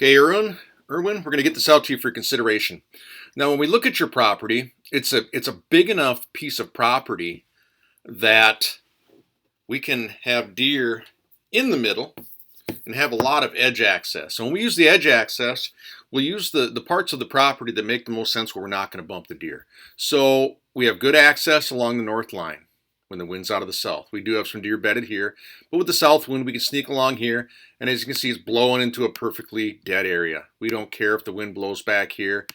Okay, Irwin, we're going to get this out to you for consideration. Now, when we look at your property, it's a big enough piece of property that we can have deer in the middle and have a lot of edge access. So when we use the edge access, we'll use the parts of the property that make the most sense where we're not going to bump the deer. So we have good access along the north line when the wind's out of the south. We do have some deer bedded here, but with the south wind, we can sneak along here, and as you can see, it's blowing into a perfectly dead area. We don't care if the wind blows back here,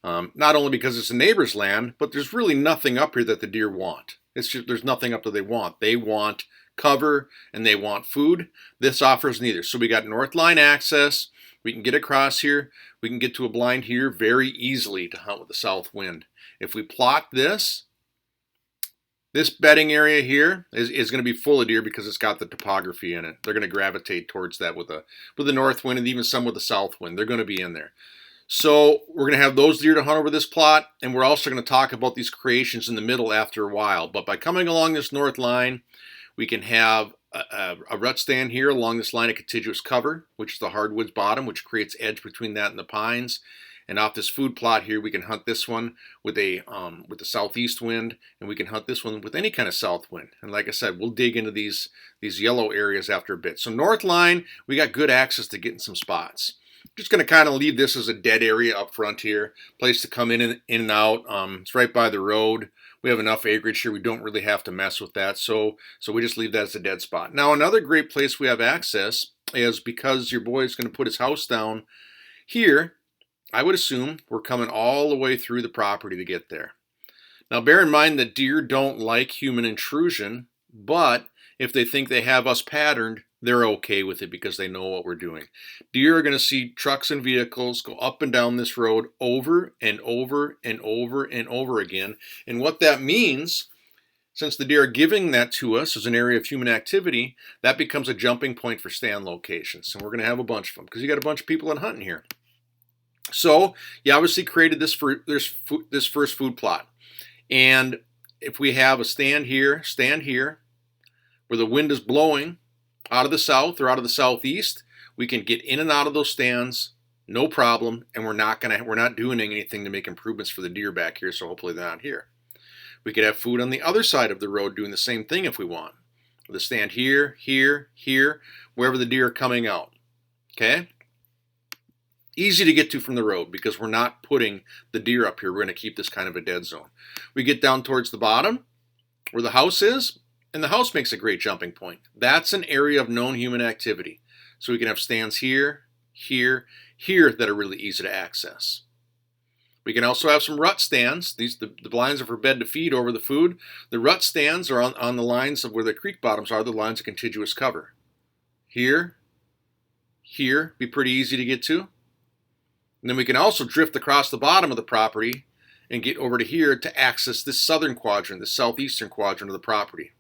not only because it's a neighbor's land, but there's really nothing up here that the deer want. It's just there's nothing up that they want. They want cover and they want food. This offers neither. So we got north line access. We can get across here. We can get to a blind here very easily to hunt with the south wind. If we plot this bedding area here is going to be full of deer because it's got the topography in it. They're going to gravitate towards that with the north wind and even some with the south wind. They're going to be in there. So we're going to have those deer to hunt over this plot, and we're also going to talk about these creations in the middle after a while. But by coming along this north line, we can have a rut stand here along this line of contiguous cover, which is the hardwoods bottom, which creates edge between that and the pines. And off this food plot here, we can hunt this one with the southeast wind, and we can hunt this one with any kind of south wind. And like I said, we'll dig into these yellow areas after a bit. So north line, we got good access to get in some spots. Just going to kind of leave this as a dead area up front here, place to come in and out. It's right by the road. We have enough acreage here. We don't really have to mess with that, so we just leave that as a dead spot. Now, another great place we have access is because your boy is going to put his house down here. I would assume we're coming all the way through the property to get there. Now, bear in mind that deer don't like human intrusion, but if they think they have us patterned, they're okay with it because they know what we're doing. Deer are going to see trucks and vehicles go up and down this road over and over and over and over again. And what that means, since the deer are giving that to us as an area of human activity, that becomes a jumping point for stand locations. And we're going to have a bunch of them because you got a bunch of people in hunting here. So you obviously created this first food plot. And if we have a stand here, where the wind is blowing out of the south or out of the southeast, we can get in and out of those stands, no problem, and we're not doing anything to make improvements for the deer back here, so hopefully they're not here. We could have food on the other side of the road doing the same thing if we want. With a stand here, here, here, wherever the deer are coming out. Okay? Easy to get to from the road because we're not putting the deer up here. We're going to keep this kind of a dead zone. We get down towards the bottom where the house is, and the house makes a great jumping point. That's an area of known human activity. So we can have stands here, here, here that are really easy to access. We can also have some rut stands. The blinds are for bed to feed over the food. The rut stands are on the lines of where the creek bottoms are, the lines of contiguous cover. Here, here, be pretty easy to get to. And then we can also drift across the bottom of the property and get over to here to access this southern quadrant, the southeastern quadrant of the property.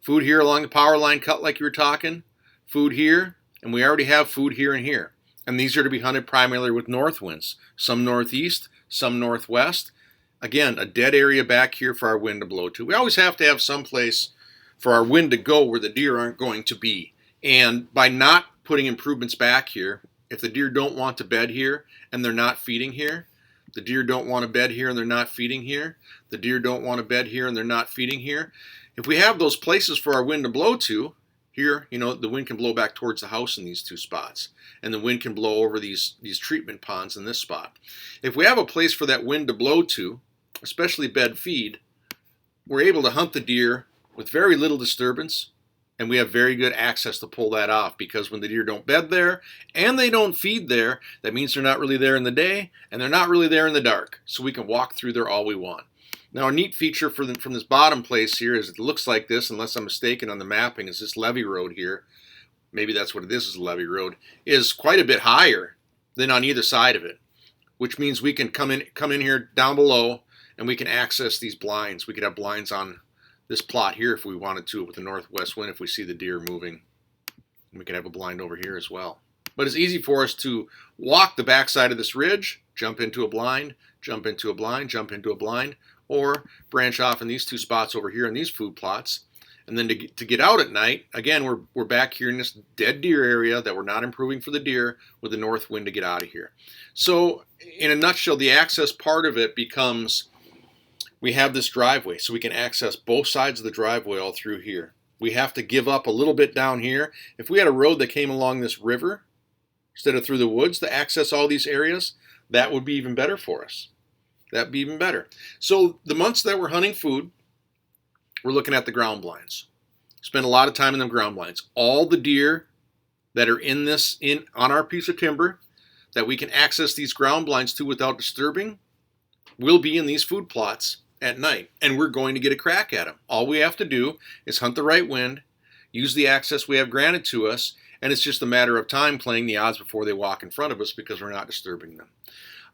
Food here along the power line cut like you were talking. Food here, and we already have food here and here. And these are to be hunted primarily with north winds. Some northeast, some northwest. Again, a dead area back here for our wind to blow to. We always have to have some place for our wind to go where the deer aren't going to be. And by not putting improvements back here, if the deer don't want to bed here and they're not feeding here, the deer don't want to bed here and they're not feeding here, the deer don't want to bed here and they're not feeding here. If we have those places for our wind to blow to, here, the wind can blow back towards the house in these two spots. And the wind can blow over these treatment ponds in this spot. If we have a place for that wind to blow to, especially bed feed, we're able to hunt the deer with very little disturbance, and we have very good access to pull that off because when the deer don't bed there and they don't feed there, that means they're not really there in the day and they're not really there in the dark. So we can walk through there all we want. Now, a neat feature from this bottom place here is it looks like this, unless I'm mistaken on the mapping, is this levee road here. Maybe that's what it is a levee road, is quite a bit higher than on either side of it, which means we can come in here down below and we can access these blinds. We could have blinds on this plot here if we wanted to with the northwest wind if we see the deer moving. And we could have a blind over here as well. But it's easy for us to walk the backside of this ridge, jump into a blind, jump into a blind, jump into a blind, or branch off in these two spots over here in these food plots And then to get out at night, again, we're back here in this dead deer area that we're not improving for the deer with the north wind to get out of here. So in a nutshell, the access part of it becomes we have this driveway, so we can access both sides of the driveway all through here. We have to give up a little bit down here. If we had a road that came along this river instead of through the woods to access all these areas, that would be even better for us. That'd be even better. So the months that we're hunting food, we're looking at the ground blinds. Spend a lot of time in them ground blinds. All the deer that are on our piece of timber that we can access these ground blinds to without disturbing will be in these food plots at night, and we're going to get a crack at them. All we have to do is hunt the right wind, use the access we have granted to us, and it's just a matter of time playing the odds before they walk in front of us because we're not disturbing them.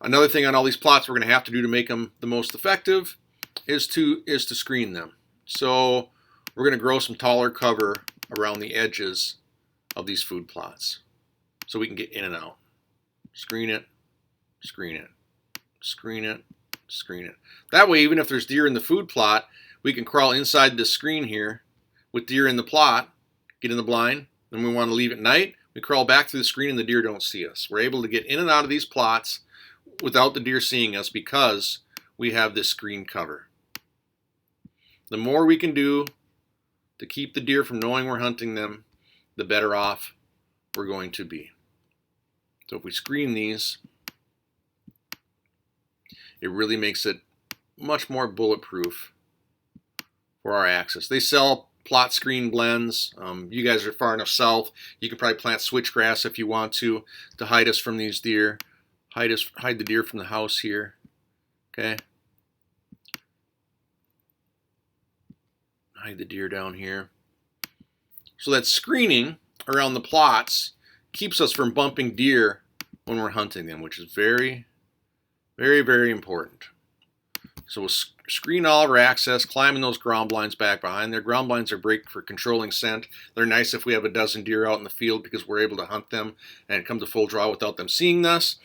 Another thing on all these plots we're going to have to do to make them the most effective is to screen them. So we're going to grow some taller cover around the edges of these food plots so we can get in and out. Screen it, screen it, screen it, screen it. That way, even if there's deer in the food plot, we can crawl inside this screen here with deer in the plot, get in the blind, then we want to leave at night, we crawl back through the screen and the deer don't see us. We're able to get in and out of these plots without the deer seeing us because we have this screen cover. The more we can do to keep the deer from knowing we're hunting them, the better off we're going to be. So if we screen these, it really makes it much more bulletproof for our access. They sell plot screen blends. You guys are far enough south, you can probably plant switchgrass if you want to hide us from these deer, hide the deer from the house here. Okay. Hide the deer down here. So that screening around the plots keeps us from bumping deer when we're hunting them, which is very, very, very important. So we'll screen all of our access, climbing those ground blinds back behind there. Ground blinds are great for controlling scent. They're nice if we have a dozen deer out in the field because we're able to hunt them and come to full draw without them seeing us.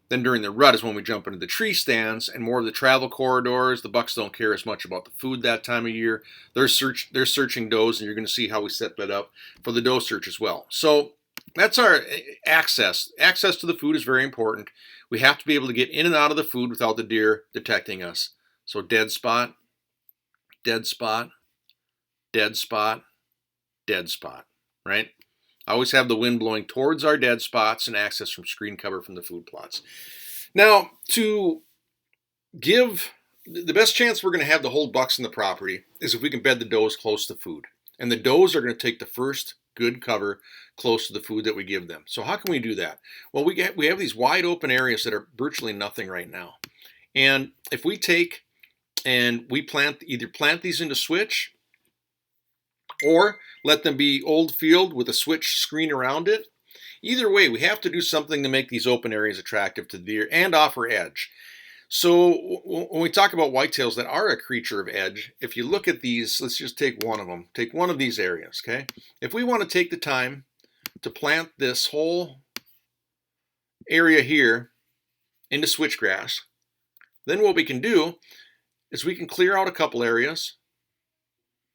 Then during the rut is when we jump into the tree stands and more of the travel corridors. The bucks don't care as much about the food that time of year. They're searching does, and you're going to see how we set that up for the doe search as well. So that's our access. Access to the food is very important. We have to be able to get in and out of the food without the deer detecting us. So dead spot, dead spot, dead spot, dead spot, right? Always have the wind blowing towards our dead spots and access from screen cover from the food plots. Now, to give the best chance we're going to have to hold bucks in the property is if we can bed the does close to food. And the does are going to take the first good cover close to the food that we give them. So how can we do that? Well, we have these wide open areas that are virtually nothing right now. And if we take and we either plant these into switch or let them be old field with a switch screen around it. Either way, we have to do something to make these open areas attractive to deer and offer edge. So when we talk about whitetails that are a creature of edge, if you look at these, let's just take one of them. Take one of these areas, okay? If we want to take the time to plant this whole area here into switchgrass, then what we can do is we can clear out a couple areas,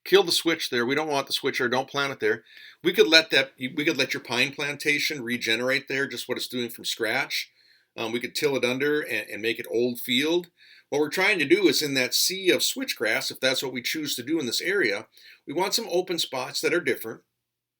kill the switch there. We don't want the switch there. Don't plant it there. We could let your pine plantation regenerate there, just what it's doing from scratch. We could till it under and make it old field. What we're trying to do is in that sea of switchgrass, if that's what we choose to do in this area, we want some open spots that are different.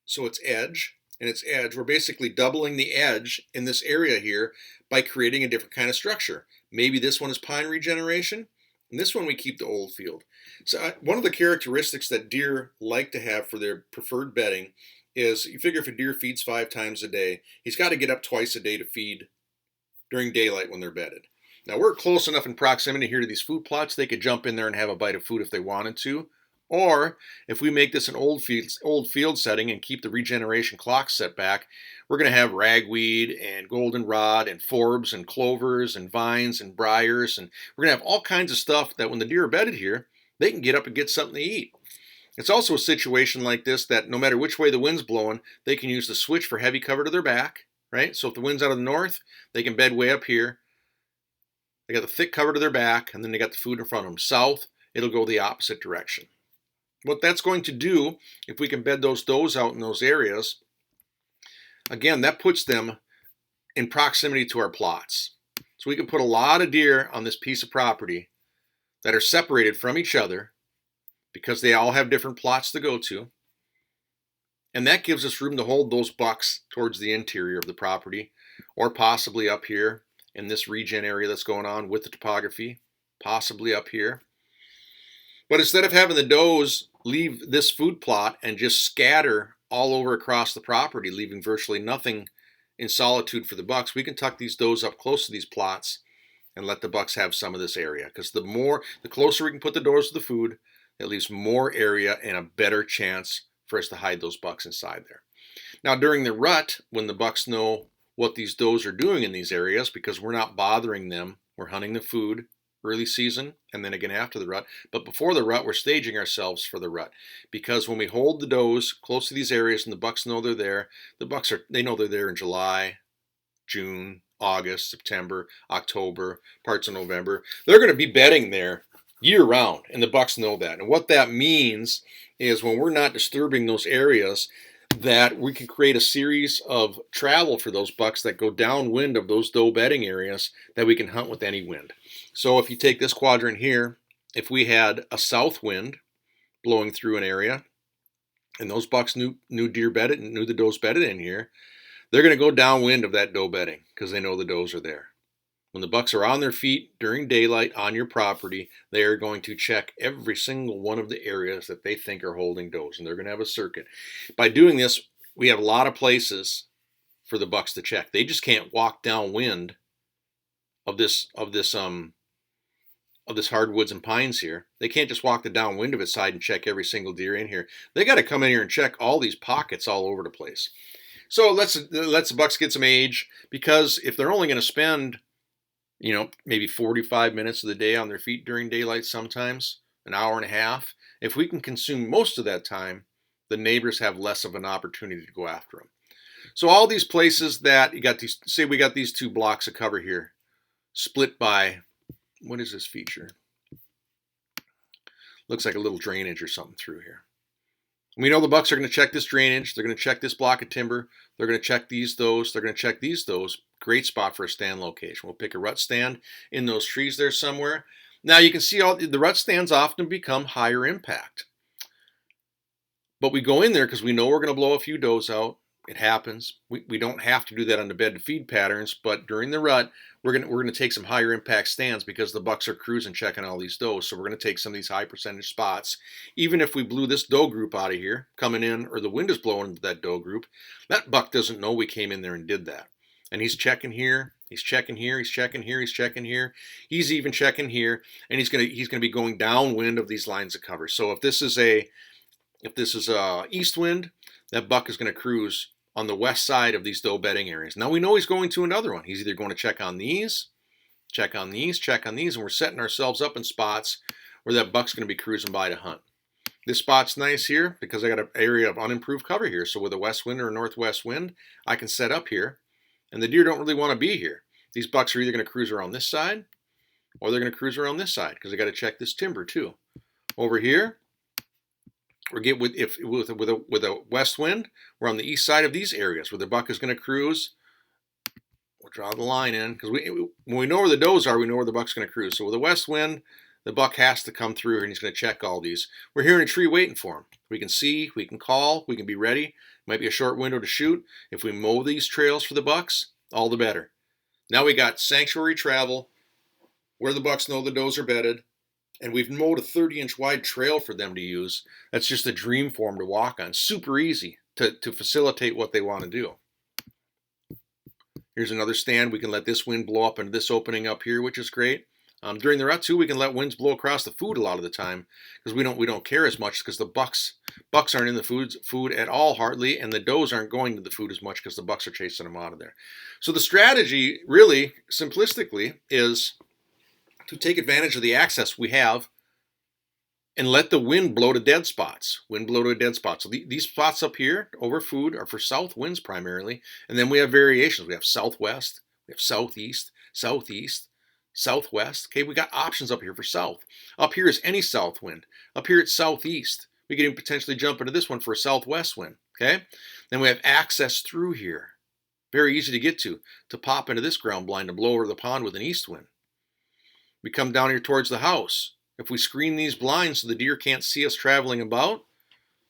So it's edge and it's edge. We're basically doubling the edge in this area here by creating a different kind of structure. Maybe this one is pine regeneration. And this one we keep the old field. So one of the characteristics that deer like to have for their preferred bedding is, you figure if a deer feeds 5 times a day, he's got to get up twice a day to feed during daylight when they're bedded. Now we're close enough in proximity here to these food plots, they could jump in there and have a bite of food if they wanted to. Or if we make this an old field setting and keep the regeneration clock set back, we're going to have ragweed and goldenrod and forbs and clovers and vines and briars, and we're going to have all kinds of stuff that when the deer are bedded here, they can get up and get something to eat. It's also a situation like this that no matter which way the wind's blowing, they can use the switch for heavy cover to their back, right? So if the wind's out of the north, they can bed way up here. They got the thick cover to their back, and then they got the food in front of them. South, it'll go the opposite direction. What that's going to do, if we can bed those does out in those areas, again, that puts them in proximity to our plots. So we can put a lot of deer on this piece of property that are separated from each other because they all have different plots to go to. And that gives us room to hold those bucks towards the interior of the property, or possibly up here in this regen area that's going on with the topography, possibly up here. But instead of having the does leave this food plot and just scatter all over across the property, leaving virtually nothing in solitude for the bucks, we can tuck these does up close to these plots and let the bucks have some of this area. Because the closer we can put the doors to the food, it leaves more area and a better chance for us to hide those bucks inside there. Now during the rut, when the bucks know what these does are doing in these areas, because we're not bothering them, we're hunting the food early season and then again after the rut. But before the rut, we're staging ourselves for the rut, because when we hold the does close to these areas and the bucks know they're there, they know they're there in July, June, August, September, October, parts of November. They're going to be bedding there year round, and the bucks know that. And what that means is when we're not disturbing those areas, that we can create a series of travel for those bucks that go downwind of those doe bedding areas that we can hunt with any wind. So if you take this quadrant here, if we had a south wind blowing through an area and those bucks knew deer bedded and knew the does bedded in here, they're going to go downwind of that doe bedding because they know the does are there. When the bucks are on their feet during daylight on your property, they are going to check every single one of the areas that they think are holding does, and they're going to have a circuit. By doing this, we have a lot of places for the bucks to check. They just can't walk downwind of this hardwoods and pines here. They can't just walk the downwind of its side and check every single deer in here. They got to come in here and check all these pockets all over the place. So let's the bucks get some age, because if they're only going to spend maybe 45 minutes of the day on their feet during daylight, sometimes an hour and a half, if we can consume most of that time, the neighbors have less of an opportunity to go after them. So all these places that you got these, say we got these two blocks of cover here, split by, what is this feature? Looks like a little drainage or something through here. We know the bucks are going to check this drainage. They're going to check this block of timber. They're going to check those. They're going to check those. Great spot for a stand location. We'll pick a rut stand in those trees there somewhere. Now you can see all the rut stands often become higher impact. But we go in there because we know we're going to blow a few does out. It happens. We don't have to do that on the bed to feed patterns, but during the rut, we're going to take some higher impact stands because the bucks are cruising checking all these does. So we're going to take some of these high percentage spots. Even if we blew this doe group out of here coming in, or the wind is blowing into that doe group, that buck doesn't know we came in there and did that. And he's checking here, he's checking here, he's checking here, he's checking here, he's even checking here, and he's going to be going downwind of these lines of cover. So if this is a east wind, that buck is going to cruise on the west side of these doe bedding areas. Now we know he's going to another one. He's either going to check on these, check on these, check on these, and we're setting ourselves up in spots where that buck's going to be cruising by to hunt. This spot's nice here because I got an area of unimproved cover here. So with a west wind or a northwest wind, I can set up here, and the deer don't really want to be here. These bucks are either going to cruise around this side or they're going to cruise around this side because I got to check this timber too. Over here, with a west wind, we're on the east side of these areas where the buck is going to cruise. We'll draw the line in because when we know where the does are, we know where the buck's going to cruise. So with a west wind, the buck has to come through and he's going to check all these. We're here in a tree waiting for him. We can see, we can call, we can be ready. Might be a short window to shoot. If we mow these trails for the bucks, all the better. Now we got sanctuary travel where the bucks know the does are bedded. And we've mowed a 30-inch wide trail for them to use. That's just a dream for them to walk on. Super easy to facilitate what they want to do. Here's another stand. We can let this wind blow up into this opening up here, which is great. During the rut too, we can let winds blow across the food a lot of the time because we don't care as much because the bucks aren't in the food at all hardly, and the does aren't going to the food as much because the bucks are chasing them out of there. So the strategy, really simplistically, is to take advantage of the access we have and let the wind blow to dead spots. Wind blow to a dead spot. So these spots up here over food are for south winds primarily. And then we have variations. We have southwest, we have southeast, southeast, southwest. Okay, we got options up here for south. Up here is any south wind. Up here it's southeast. We could even potentially jump into this one for a southwest wind, okay? Then we have access through here. Very easy to get to pop into this ground blind and blow over the pond with an east wind. We come down here towards the house. If we screen these blinds so the deer can't see us traveling about,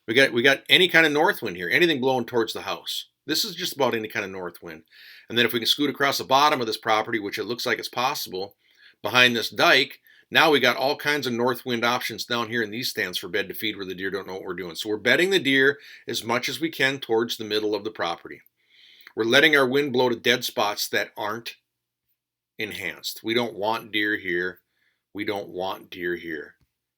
we got any kind of north wind here, anything blowing towards the house. This is just about any kind of north wind. And then if we can scoot across the bottom of this property, which it looks like it's possible, behind this dike, now we got all kinds of north wind options down here in these stands for bed to feed where the deer don't know what we're doing. So we're bedding the deer as much as we can towards the middle of the property. We're letting our wind blow to dead spots that aren't enhanced. We don't want deer here. We don't want deer here.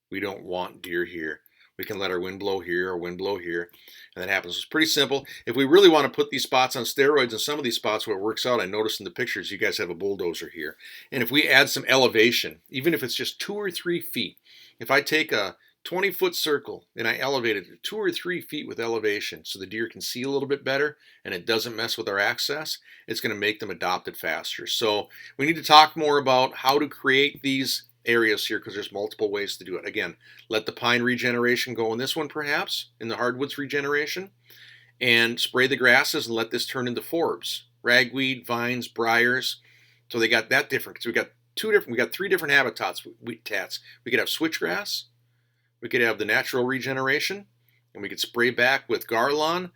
We don't want deer here. We can let our wind blow here or wind blow here, and that happens. It's pretty simple. If we really want to put these spots on steroids, and some of these spots where it works out, I noticed in the pictures you guys have a bulldozer here. And if we add some elevation, even if it's just 2 or 3 feet, if I take a 20-foot circle and I elevate it 2 or 3 feet with elevation so the deer can see a little bit better and it doesn't mess with our access, it's going to make them adopt it faster. So we need to talk more about how to create these areas here because there's multiple ways to do it. Again, let the pine regeneration go in this one perhaps, in the hardwoods regeneration, and spray the grasses and let this turn into forbs, ragweed, vines, briars. So they got that different because we got 3 different habitats. We could have switchgrass, we could have the natural regeneration, and we could spray back with garlon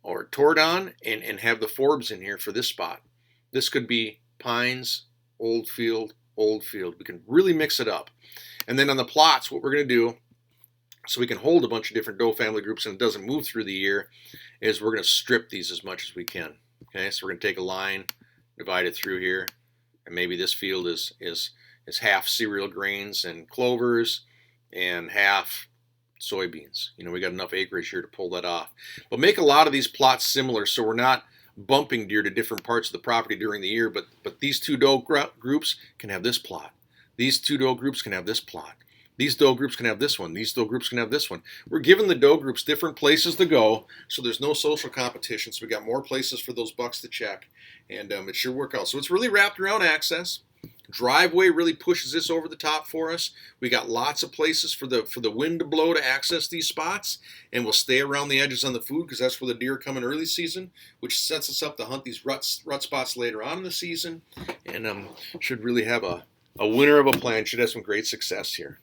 or tordon and have the forbs in here for this spot. This could be pines, old field. We can really mix it up. And then on the plots, what we're going to do, so we can hold a bunch of different doe family groups and it doesn't move through the year, is we're going to strip these as much as we can. Okay, so we're going to take a line, divide it through here, and maybe this field is half cereal grains and clovers and half soybeans. You know, we got enough acreage here to pull that off. But make a lot of these plots similar so we're not bumping deer to different parts of the property during the year, but these 2 doe groups can have this plot. These 2 doe groups can have this plot. These doe groups can have this one. These doe groups can have this one. We're giving the doe groups different places to go, so there's no social competition. So we got more places for those bucks to check, and it should work out. So it's really wrapped around access. Driveway really pushes this over the top for us. We got lots of places for the wind to blow to access these spots, and we'll stay around the edges on the food because that's where the deer come in early season, which sets us up to hunt these rut spots later on in the season, and should really have a winner of a plan. Should have some great success here.